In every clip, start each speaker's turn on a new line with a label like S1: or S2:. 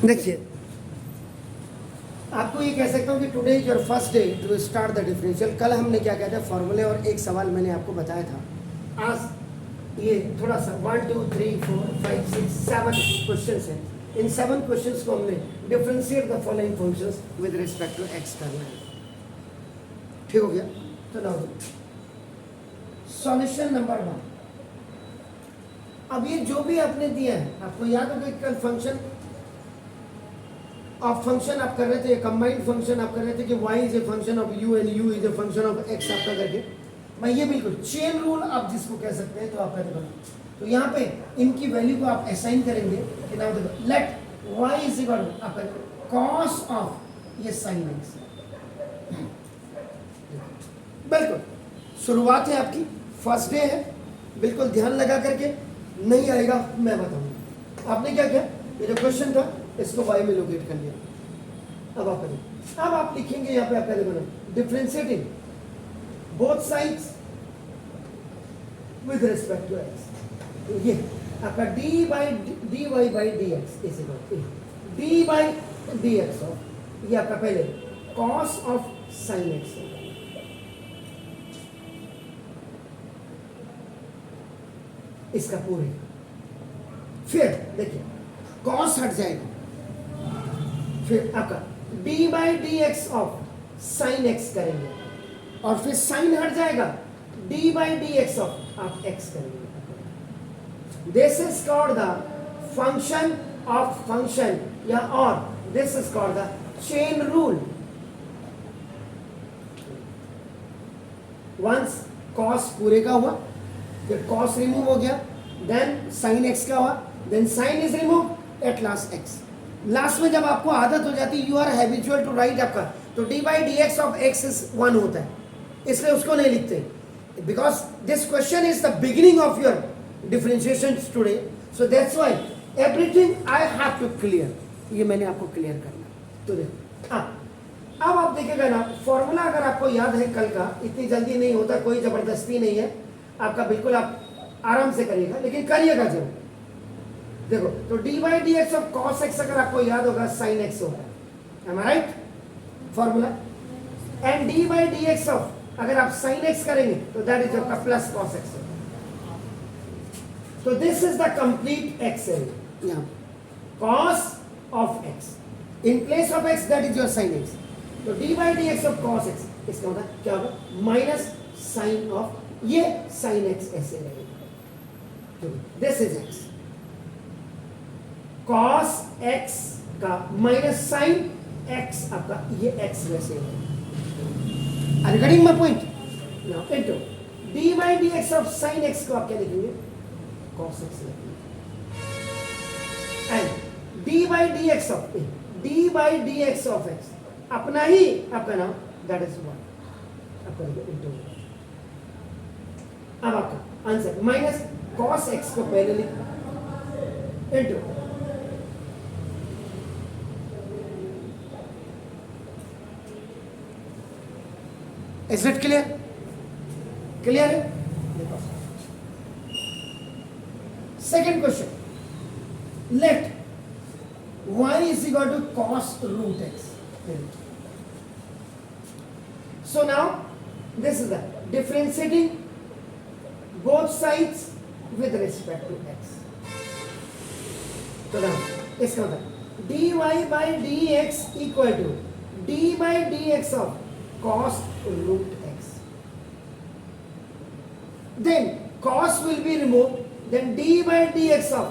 S1: देखिए, आपको ये कह सकता हूँ कि today is your first day to start the differential. कल हमने क्या कहते हैं फॉर्मूले और एक सवाल मैंने आपको बताया था। आज ये थोड़ा सा 1 2 3 4 5 6 7 क्वेश्चन है। इन 7 क्वेश्चंस को हमने differentiate the following functions with respect to x करना है। ठीक हो गया? तो नाउ सॉल्यूशन नंबर 1। अब ये जो भी आपने दिया है, आपको याद होगा कल फंक्शन ऑफ फंक्शन आप कर रहे थे, कंबाइंड फंक्शन आप कर रहे थे कि y is a function of u and u is a function of x आपका करके। मैं ये बिल्कुल चेन रूल आप जिसको कह सकते हैं तो आप कहते बना। तो यहाँ पे इनकी वैल्यू को आप असाइन करेंगे कि नाउ देखो let y is equal to आप cos ऑफ ये sin x। बिल्कुल शुरुआत है आपकी, फर्स्ट डे है, बिल्कुल ध्यान लगा करके, नहीं आएगा मैं बताऊंगा। आपने क्या किया, ये जो क्वेश्चन था इसको y में लोकेट कर लिया। अब आप करें, अब आप लिखेंगे यहाँ पे आप पहले बना differentiating both sides with respect to x। तो ये आपका dy by d x is equal to d by d x of ये आपका पहले cos ऑफ sin x होगा। इसका पूरे फिर देखिए cos हट जाएगा, फिर आपका d by d x of sine x करेंगे और फिर साइन हट जाएगा, d by d x of आप एक्स करेंगे। This is called the function of function या और this is called the chain rule. Once cos पूरे का हुआ, फिर cos रिमूव हो गया, देन sin x का हुआ, then sin is remove, at last x। Last में जब आपको आदत हो जाती है, you are habitual to write आपका, तो d by d x of x is 1 होता है, इसलिए उसको नहीं लिखते because this question is the beginning of your differentiation today. So that's why everything I have to clear, ये मैंने आपको क्लियर करना। तो देखो अब आप देखिएगा ना, फॉर्मूला अगर आपको याद है कल का, इतनी जल्दी नहीं होता, कोई जबरदस्ती नहीं है आपका, बिल्कुल आप आराम से करिएगा, लेकिन करिएगा जरूर। देखो तो d by d x of cos x अगर आपको याद होगा साइन एक्स होगा, am I right formula. And d by d x of अगर आप साइन एक्स करेंगे तो दैट इज आपका प्लस कॉस एक्स। तो this is the complete x area, यहाँ cos of x in place of x that is your sine x. तो d by d x of cos x, इसका मतलब क्या होगा, माइनस साइन ऑफ ये sine x ऐसे रहेगा। This is x, cos x का माइनस साइन x आपका ये x वैसे है। Are you getting my point? Now into d by dx of sin x को आप क्या लिखेंगे, cos x लिखेंगे, and d by dx of x अपना ही आपका नाम that is what आपका लिखो into। अब आपका आंसर माइनस cos x को पहले लिखो into Is it clear? Clear है? Second question. Let y is equal to cos root x. So now this is the differentiating both sides with respect to x. So now इसका मतलब dy by dx equal to d by dx of cos root x. Then cos will be removed, then d by dx of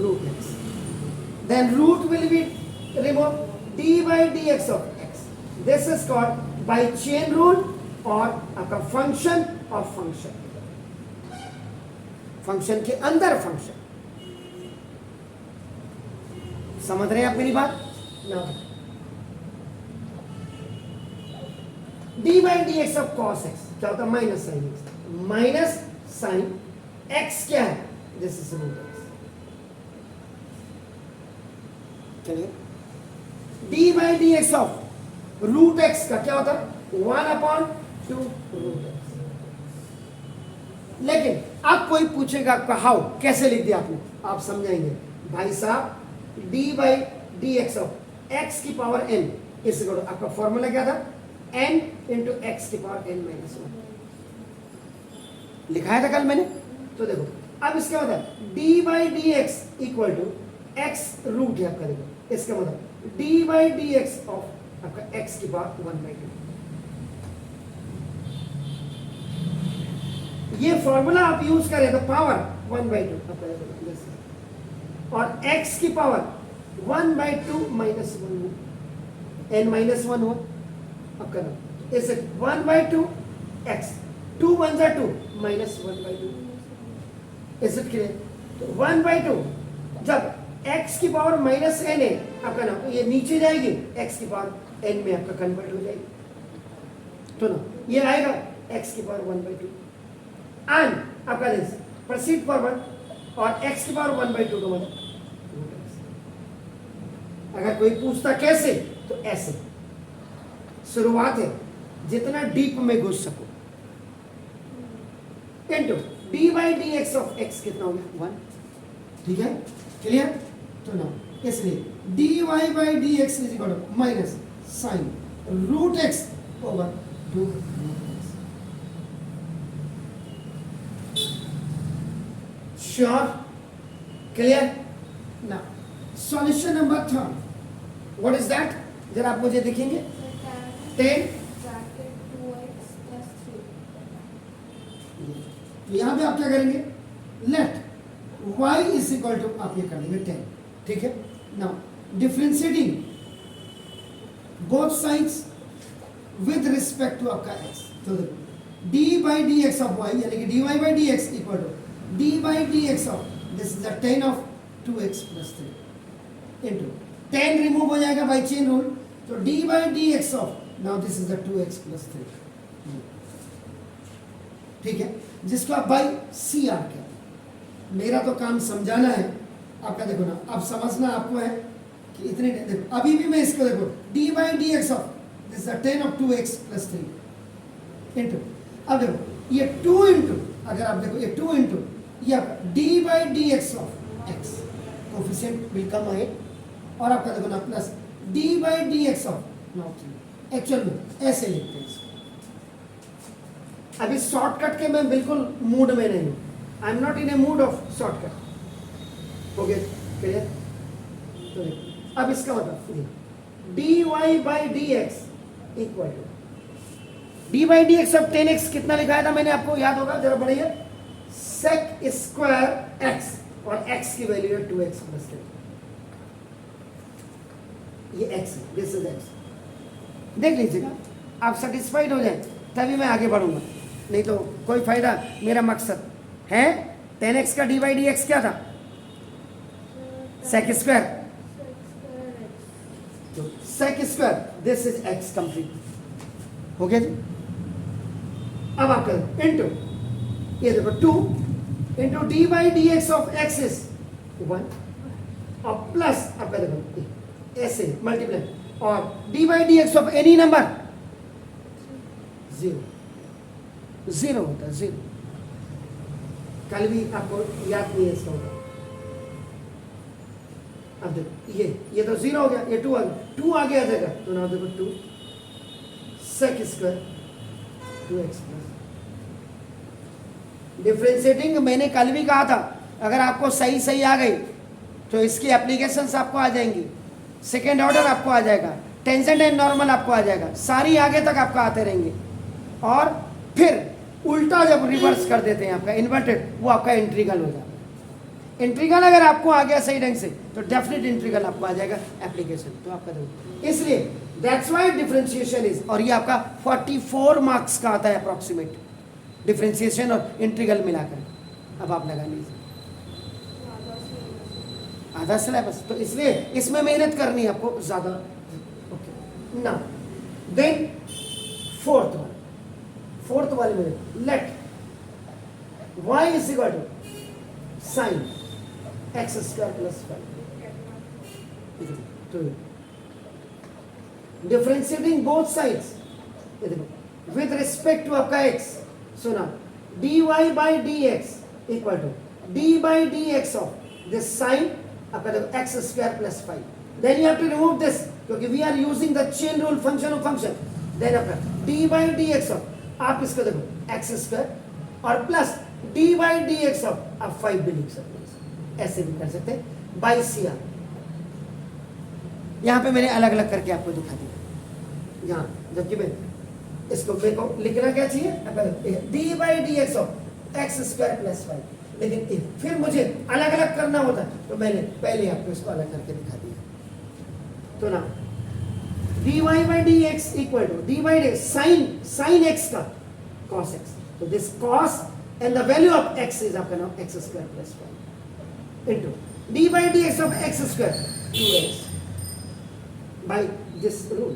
S1: root x. Then root will be removed, d by dx of x. This is called by chain rule or आपका function of function. Function के अंदर function. समझ रहे हैं आप मेरी बात? Now d by dx of cos x क्या होता है, minus sine x, minus sine x क्या है, दिस इज रूट x। चलिए d by dx of root x का क्या होता है, 1/2 रूट x। लेकिन अब कोई पूछेगा आपका हाउ कैसे लिख दिया आपने, आप समझाएंगे भाई साहब d by d x of x की power n is equal to, आपका फॉर्मूला क्या था, एन इंटू एक्स की पावर एन माइनस वन, लिखाया था कल मैंने। तो देखो अब इसका मतलब d by d x equal to x root है आपका, देखो इसका मतलब d by d x of आपका एक्स की पावर वन बाई टू। ये फॉर्मूला आप यूज करें तो पावर वन बाई टू और x की power one by two minus one, n minus one हुआ अब करना इसे one by two x, two one जा two minus one by two, इसे क्लियर। तो वन बाई टू जब x की पावर माइनस एन है आपका ना, ये नीचे जाएगी x की पावर n में आपका कन्वर्ट हो जाएगी, तो ना ये आएगा x की power one by to and आपका दिस प्रोसीड फॉरवर्ड और x की पावर वन बाई टू का मतलब। अगर कोई पूछता कैसे तो ऐसे, शुरुआत है जितना डीप में घुस सको, into d by d x of x कितना हो गया वन, ठीक है क्लियर। तो ना इसलिए d y by d x is equal to minus sine root x over two, sure clear ना। Solution number third, what is that, जरा आप मुझे देखेंगे, 10 यहां पे आप क्या करेंगे, let y is equal to आप ये कर देंगे 10, ठीक है। Now differentiating both sides with respect to आपका x, तो d by d x of y यानी कि dy by d x equal to d by d x of this is the 10 of 2x plus 3 into 10 remove हो जाएगा by chain rule, तो d by d x of now this is the 2x plus 3, ठीक है, जिसको आप by C R कहते हैं। मेरा तो काम समझाना है आपका, देखो ना अब समझना आपको है कि इतने देखो, अभी भी मैं इसको देखो D by d x of this 10 of 2x plus 3 into, अब देखो ये 2 इंटू, अगर आप देखो ये 2 इंटू ये D by d x of x, coefficient will come ahead, और आपका देखो ना plus D by d x of now 3, actual में ऐसे लिखते हैं इसको। अभी शॉर्टकट के मैं बिल्कुल मूड में नहीं हूं, I am not in a mood of shortcut, okay clear. तो देखो अब इसका मतलब d y by d x equal to d by d x of 10x कितना लिखाया था मैंने, आपको याद होगा, जरा बढ़िए, सेक स्क्वायर एक्स और x की वैल्यू है 2x प्लस 10, ये x है, दिस इज x, देख लीजिएगा आप सेटिस्फाइड हो जाए तभी मैं आगे बढ़ूंगा, नहीं तो कोई फायदा, मेरा मकसद है 10x का डी बाई डी एक्स क्या था, सेक स्क्वायर, तो sec square this is x complete हो गया जी। अब आप करें इंटू ये देखो 2 into d by d x of x is 1 और प्लस आपका देखो ऐसे मल्टीप्लाई और D by d x of any number 0 होता है 0, कल भी आपको याद नहीं है इसका होगा। अब देखो ये तो 0 हो गया, ये 2 आ गया, 2 आगे आ जाएगा, तो ना देखो 2 sec square 2x plus, differentiating मैंने कल भी कहा था, अगर आपको सही आ गई तो इसकी एप्लीकेशंस आपको आ जाएंगी, सेकेंड ऑर्डर आपको आ जाएगा, टेंजेंट एंड नॉर्मल आपको आ जाएगा, सारी आगे तक आपका आते रहेंगे, और फिर उल्टा जब रिवर्स कर देते हैं आपका इन्वर्टेड, वो आपका इंट्रीगल हो जाता है। इंट्रीगल अगर आपको आ गया सही ढंग से तो डेफिनेट इंट्रीगल आपको आ जाएगा एप्लीकेशन, तो आपका देखो, इसलिए दैट्स व्हाई डिफरेंशिएशन इज, और ये आपका 44 मार्क्स का आता है अप्रॉक्सीमेट, डिफरेंशिएशन और इंट्रीगल मिलाकर। अब आप लगा लीजिए आधा सिलेबस, तो इसलिए इसमें मेहनत करनी है आपको ज्यादा। ओके नाउ देन फोर्थ वाले में let y is equal to sine x square plus 5, तो differentiating both sides with respect to आपका x, so now dy by dx equal to d by dx of this sine आपका देखो x square plus 5, then you have to remove this क्योंकि we are using the chain rule function of function. Then after d by d x of, आप इसको देखो x square और plus D by d x of, आप 5 भी लिख सकते हैं, ऐसे भी कर सकते हैं बाई सी आर। यहां पे मैंने अलग अलग करके आपको दिखा दिया यहाँ, जबकि मैं इसको मेरे को लिखना क्या चाहिए, D by d x of x square plus 5, लेकिन फिर मुझे अलग अलग करना होता तो मैंने पहले आपको इसको अलग करके दिखा दिया। तो ना d y by d x equal to d by d sine x का कॉस एक्स, तो this cos and the value of x is आपका नाम x square plus 5 into d by d x of x square 2x by this rule.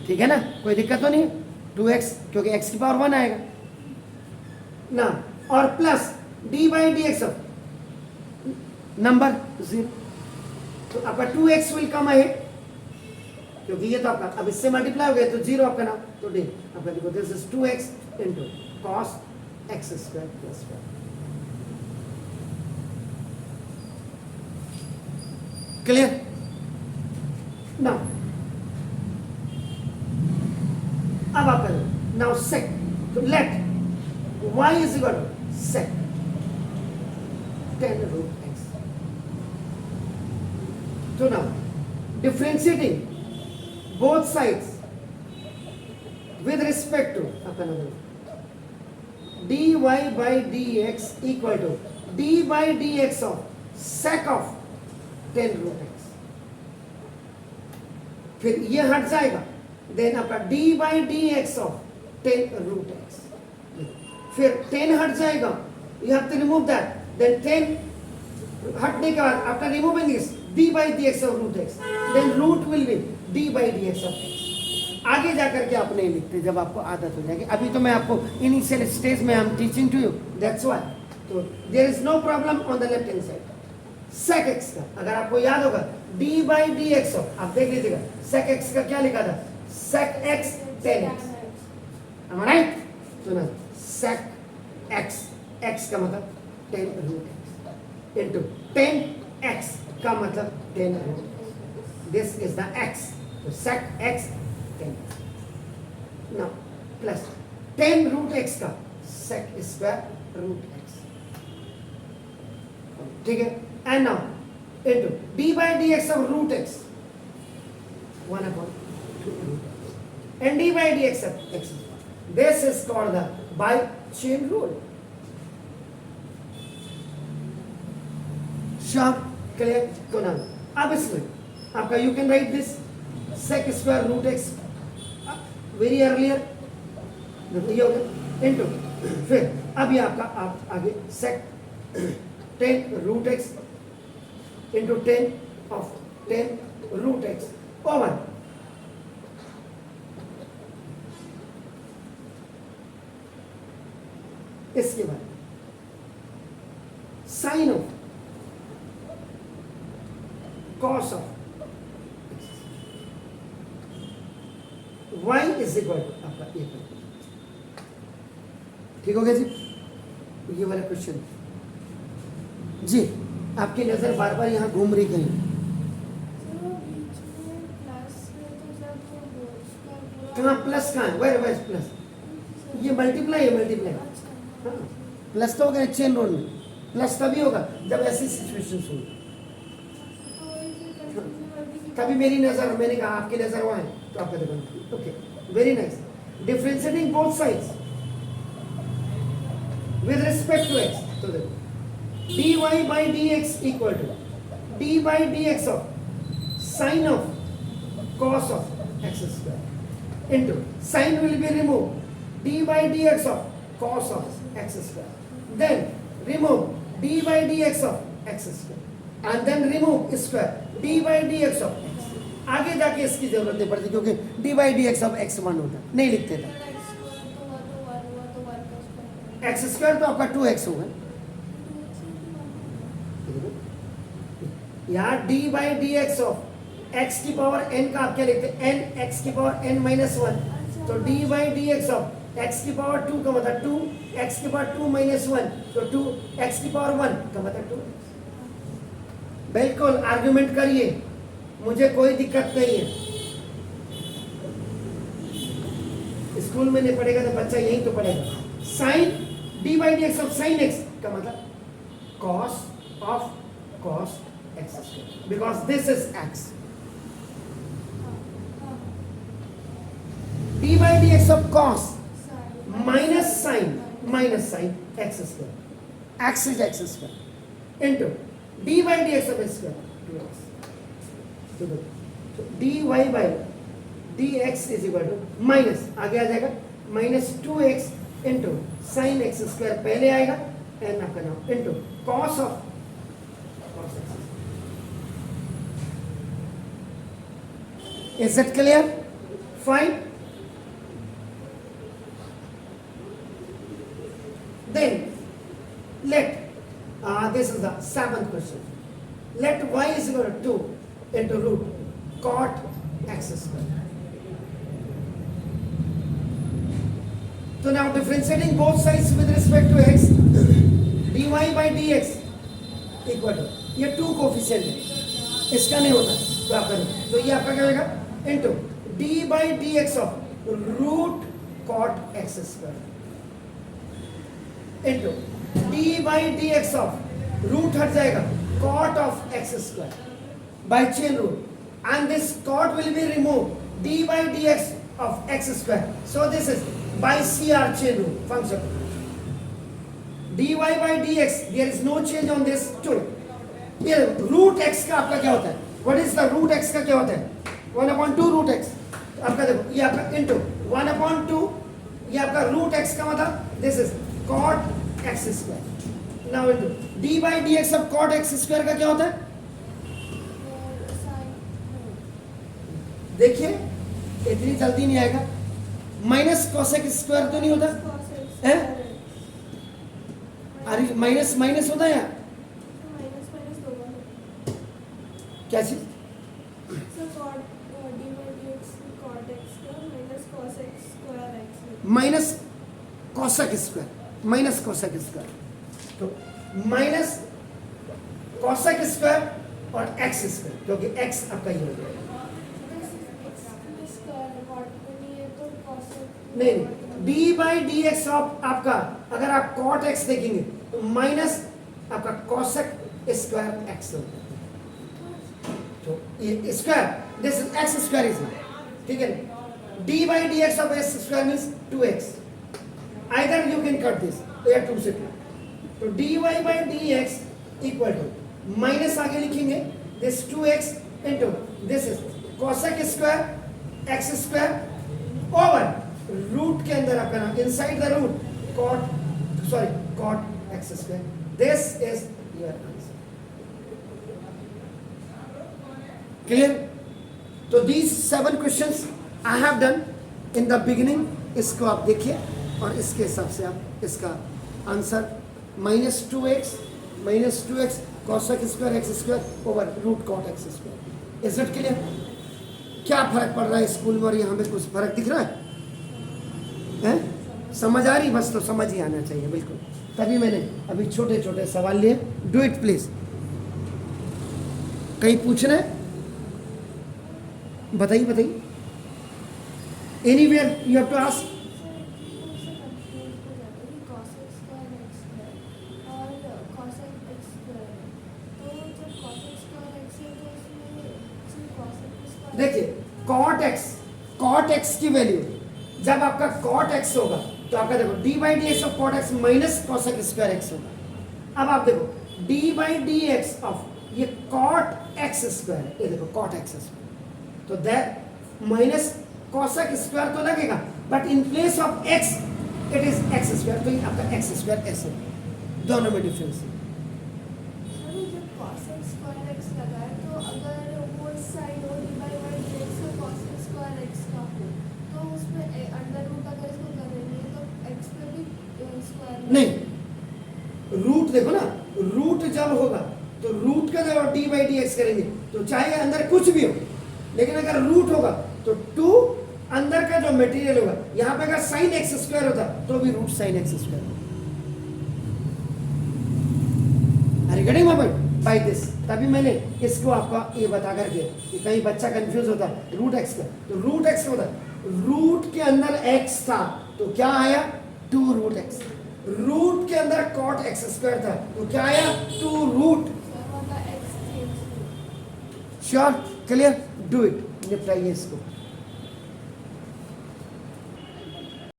S1: ठीक है ना, कोई दिक्कत तो नहीं, 2x क्योंकि x की पावर 1 आएगा ना, और plus D by d x of number 0, तो आपका 2x विल कम अहेड क्योंकि ये तो आपका अब इससे मल्टीप्लाई हो गया तो 0 आपका नाम, तो डी आपका देखो this is 2x into cos x square plus 5। Clear now, अब आप करो नाउ सेक, तो let y is equal to sec 10 root x। तो now differentiating both sides with respect to अपन dy by dx equal to d by dx of sec of 10 root x, फिर ये हट जाएगा, देन आपका d by dx of 10 root x, फिर 10 हट जाएगा, you have to remove that, then 10 हटने के बाद after removing this d by dx of root x, then root will be d by dx of x। आगे जाकर के आप नहीं लिखते जब आपको आदत हो जाएगी, अभी तो मैं आपको इनिशियल स्टेज में I am teaching to you, that's why, तो there is no problem on the left hand side. Sec x का अगर आपको याद होगा d बाई डी एक्स, आप देख लीजिएगा सेक एक्स का क्या लिखा था, sec x 10x, am I right? तो ना सेक एक्स, एक्स का मतलब 10 रूट एक्स इंटू 10x का मतलब 10 root x, this is the x, तो sec x 10x, now plus 10 root x का sec स्क्वायर रूट x, ठीक है, and now into d by dx of root x 1 upon 2 root x and d by dx of x, this is called the by chain rule। sharp clear? तो now अब इसमें आपका you can write this sec square root x very earlier, ये हो गया into, फिर अब ये आपका आप आगे sec 10 root x into 10 of 10 root x over इसके बाद sine of cos of y is equal to आपका ए पर, ठीक हो गया जी, ये वाला क्वेश्चन जी। आपकी नजर बार बार यहाँ घूम रही कहीं, कहाँ प्लस कहाँ है, वेर वेर प्लस, ये मल्टीप्लाई है, मल्टीप्लाई, हाँ प्लस तो होगा चेन रूल में, प्लस तभी होगा जब ऐसी सिचुएशन होगी, तभी मेरी नजर, मैंने कहा आपकी नजर वहाँ है तो आपका देखो, okay very nice. Differentiating both sides with respect to x, तो देखो dy by dx equal to d by dx of sin of cos of x square into sin will be removed d by dx of cos of x square, then remove d by dx of x square and then remove square d by dx of x। आगे जाके इसकी जरूरत नहीं पड़ती क्योंकि d by dx of x 1 होता, नहीं लिखते थे, x स्क्वायर तो आपका 2x होगा, यहाँ d by dx of x की पावर n का आप क्या लिखते हैं, n x की पावर n minus 1, तो d by dx of x की पावर 2 का मतलब 2, x की पावर 2 minus 1 तो 2, x की पावर 1 का मतलब 2, बिल्कुल आर्ग्यूमेंट करिए, मुझे कोई दिक्कत नहीं है। स्कूल में नहीं पढ़ेगा तो बच्चा यही तो पढ़ेगा। Sine d by d x of sine x का मतलब cos of cos x square, because this is x. D by d x of cos minus sine x square, x is x square into d by d x of x square 2x, तो d y by d x is equal to minus आगे आ जाएगा minus 2x into sine x square पहले आएगा and आपका नाम into cos of cos x. Is it clear? Fine. Then let this is the seventh question. Let y is equal to 2 into root cot x square. So now differentiating both sides with respect to x, dy by dx equal to ये 2 coefficient है, इसका नहीं होता तो आप करें, तो ये आपका क्या होगा into d by dx of root cot x square into d by dx of root हट जाएगा cot of x square by chain rule, and this cot will be removed d by dx of x square, so this is by CR chain rule function dy by dx, there is no change on this too। ये root x का आपका क्या होता है, what is the root x का क्या होता है 1/2 root x, आपका देखो ये आपका into 1/2, ये आपका root x का मतलब this is cot x square। now into d by dx of cot x square का क्या होता है, देखिए इतनी जल्दी नहीं आएगा, माइनस cosec स्क्वायर तो नहीं होता है, अरे माइनस माइनस होता है यार, क्या चीज minus cosec square minus cosec square, तो माइनस cosec स्क्वायर और x स्क्वायर, क्योंकि x आपका ये हो गया नहीं d by d x of आपका, अगर आप cot x देखेंगे तो माइनस आपका cosec स्क्वायर x होगा, तो ये square this is x square is, ठीक है, d by d x of x square means 2x, either you can cut this, तो या 2 से 2, तो dy by dx equal to minus आगे लिखेंगे this 2x into this is cosec square x square over root के अंदर आपका नाम inside the root cot x square, this is your answer। clear? तो these 7 questions I have done in the beginning, इसको आप देखिए और इसके हिसाब से आप इसका answer -2x cosec square x square over root cot x square. Is it clear? क्या फर्क पड़ रहा है स्कूल में और यहाँ पे, कुछ फर्क दिख रहा है? समझ आ रही? बस तो समझ ही आना चाहिए बिल्कुल, तभी मैंने अभी छोटे छोटे सवाल लिए। Do it please. कहीं पूछना है? बताइए बताइए, anywhere you have to ask. देखिए cot x की वैल्यू जब आपका cot x होगा तो आपका देखो d by d x of cot x minus cosec square x होगा। अब आप देखो d by d x of ये cot x स्क्वायर, ये देखो cot x स्क्वायर, तो दैट माइनस cosec स्क्वायर तो लगेगा, but in place of x it is x square, तो ये आपका x स्क्वायर ऐसे, दोनों में डिफरेंस है। नहीं, रूट देखो ना, रूट जब होगा तो रूट का जब डी बाई डी एक्स करेंगे तो चाहे अंदर कुछ भी हो, लेकिन अगर रूट होगा तो 2 अंदर का जो मटेरियल होगा, यहाँ पे अगर साइन एक्स स्क्वायर होता तो भी रूट साइन एक्स स्क्वायर। अरे गड़ी मोबाइल बाई दिस। तभी मैंने इसको आपका ये बता करके कि कहीं बच्चा कंफ्यूज होता है रूट एक्स का, तो रूट एक्स का होता रूट के अंदर एक्स था तो क्या आया 2 रूट एक्स, रूट के अंदर कॉट एक्स स्क्वायर था तो क्या आया 2 root. Sure, clear, do it, निपटाइए इसको।